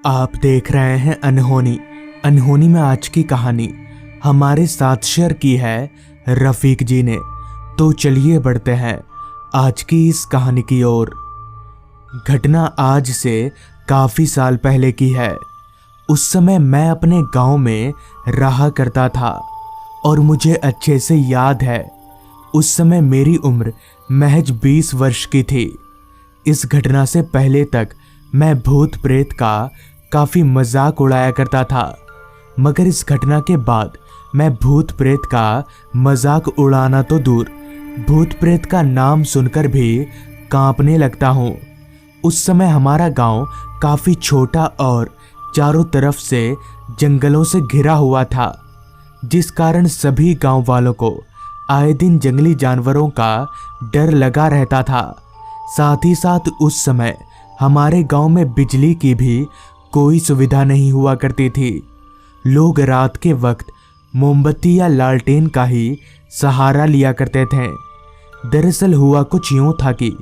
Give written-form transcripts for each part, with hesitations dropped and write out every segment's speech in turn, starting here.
आप देख रहे हैं अनहोनी। अनहोनी में आज की कहानी हमारे साथ शेयर की है रफीक जी ने। तो चलिए बढ़ते हैं आज की इस कहानी की ओर। घटना आज से काफी साल पहले की है। उस समय मैं अपने गांव में रहा करता था और मुझे अच्छे से याद है उस समय मेरी उम्र महज 20 वर्ष की थी। इस घटना से पहले तक मैं भूत प्रेत का काफी मजाक उड़ाया करता था, मगर इस घटना के बाद मैं भूत प्रेत का मजाक उड़ाना तो दूर, भूत प्रेत का नाम सुनकर भी कांपने लगता हूँ। उस समय हमारा गांव काफी छोटा और चारों तरफ से जंगलों से घिरा हुआ था, जिस कारण सभी गांव वालों को आए दिन जंगली जानवरों का डर लगा रहता था। साथ ही साथ उस समय हमारे गांव में बिजली की भी कोई सुविधा नहीं हुआ करती थी। लोग रात के वक्त मोमबत्ती या लालटेन का ही सहारा लिया करते थे। दरअसल हुआ कुछ यूं था कि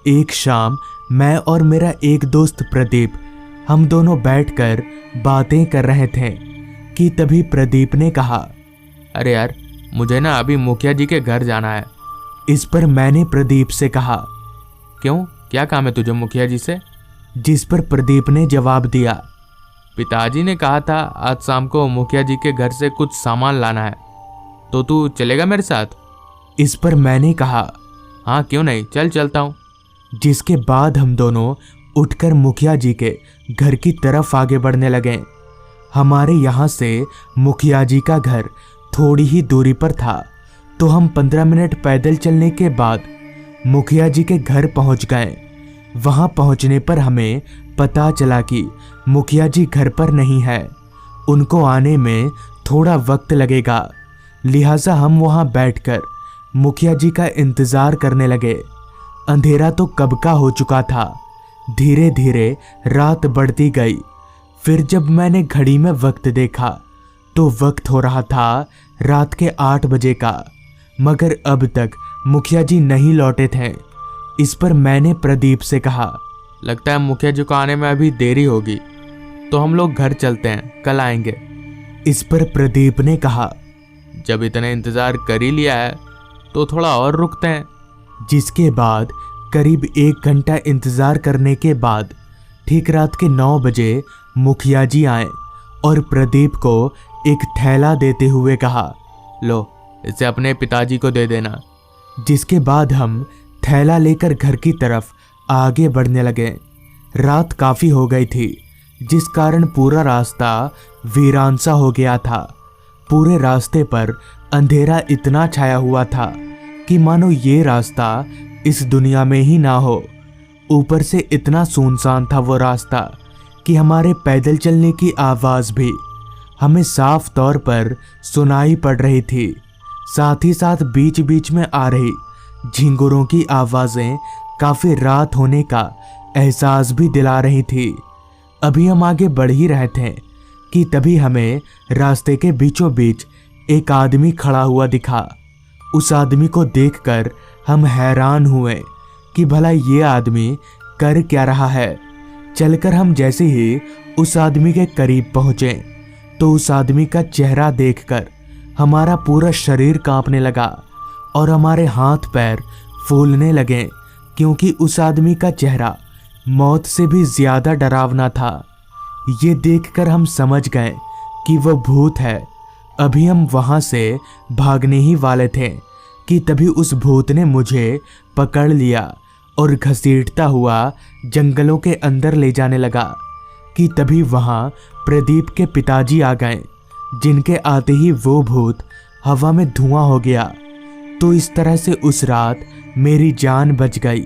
एक शाम मैं और मेरा एक दोस्त प्रदीप, हम दोनों बैठकर बातें कर रहे थे कि तभी प्रदीप ने कहा, अरे यार, मुझे ना अभी मुखिया जी के घर जाना है। इस पर मैंने प्रदीप से कहा, क्यों, क्या काम है तुझे मुखिया जी से? जिस पर प्रदीप ने जवाब दिया, पिताजी ने कहा था आज शाम को मुखिया जी के घर से कुछ सामान लाना है, तो तू चलेगा मेरे साथ? इस पर मैंने कहा, हाँ क्यों नहीं, चल चलता हूँ। जिसके बाद हम दोनों उठकर मुखिया जी के घर की तरफ आगे बढ़ने लगे। हमारे यहाँ से मुखिया जी का घर थोड़ी ही दूरी पर था, तो हम 15 मिनट पैदल चलने के बाद मुखिया जी के घर पहुँच गए। वहां पहुंचने पर हमें पता चला कि मुखिया जी घर पर नहीं है, उनको आने में थोड़ा वक्त लगेगा। लिहाजा हम वहां बैठकर मुखिया जी का इंतजार करने लगे। अंधेरा तो कब का हो चुका था। धीरे धीरे रात बढ़ती गई। फिर जब मैंने घड़ी में वक्त देखा तो वक्त हो रहा था रात के 8 बजे का, मगर अब तक मुखिया जी नहीं लौटे थे। इस पर मैंने प्रदीप से कहा, लगता है मुखिया जी को आने में अभी देरी होगी, तो हम लोग घर चलते हैं, कल आएंगे। इस पर प्रदीप ने कहा, जब इतना इंतजार कर ही लिया है तो थोड़ा और रुकते हैं। जिसके बाद करीब 1 घंटा इंतजार करने के बाद ठीक रात के 9 बजे मुखिया जी आए और प्रदीप को एक थैला देते हुए कहा, लो, इसे अपने पिताजी को दे देना। जिसके बाद हम थैला लेकर घर की तरफ आगे बढ़ने लगे। रात काफी हो गई थी, जिस कारण पूरा रास्ता वीरान सा हो गया था। पूरे रास्ते पर अंधेरा इतना छाया हुआ था कि मानो ये रास्ता इस दुनिया में ही ना हो। ऊपर से इतना सुनसान था वो रास्ता कि हमारे पैदल चलने की आवाज भी हमें साफ तौर पर सुनाई पड़ रही थी। साथ ही साथ बीच बीच में आ रही झिंगुरों की आवाजें काफी रात होने का एहसास भी दिला रही थी। अभी हम आगे बढ़ ही रहे थे कि तभी हमें रास्ते के बीचों बीच एक आदमी खड़ा हुआ दिखा। उस आदमी को देखकर हम हैरान हुए कि भला ये आदमी कर क्या रहा है। चलकर हम जैसे ही उस आदमी के करीब पहुंचे तो उस आदमी का चेहरा देखकर हमारा पूरा शरीर कांपने लगा और हमारे हाथ पैर फूलने लगे, क्योंकि उस आदमी का चेहरा मौत से भी ज्यादा डरावना था। ये देखकर हम समझ गए कि वह भूत है। अभी हम वहां से भागने ही वाले थे कि तभी उस भूत ने मुझे पकड़ लिया और घसीटता हुआ जंगलों के अंदर ले जाने लगा। कि तभी वहां प्रदीप के पिताजी आ गए, जिनके आते ही वो भूत हवा में धुआं हो गया। तो इस तरह से उस रात मेरी जान बच गई।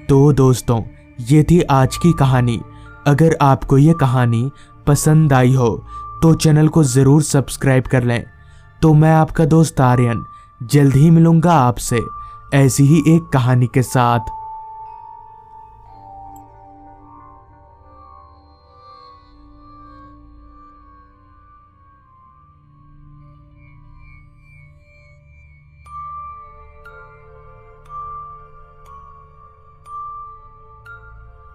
तो दोस्तों, ये थी आज की कहानी। अगर आपको ये कहानी पसंद आई हो तो चैनल को ज़रूर सब्सक्राइब कर लें। तो मैं आपका दोस्त आर्यन जल्द ही मिलूंगा आपसे ऐसी ही एक कहानी के साथ।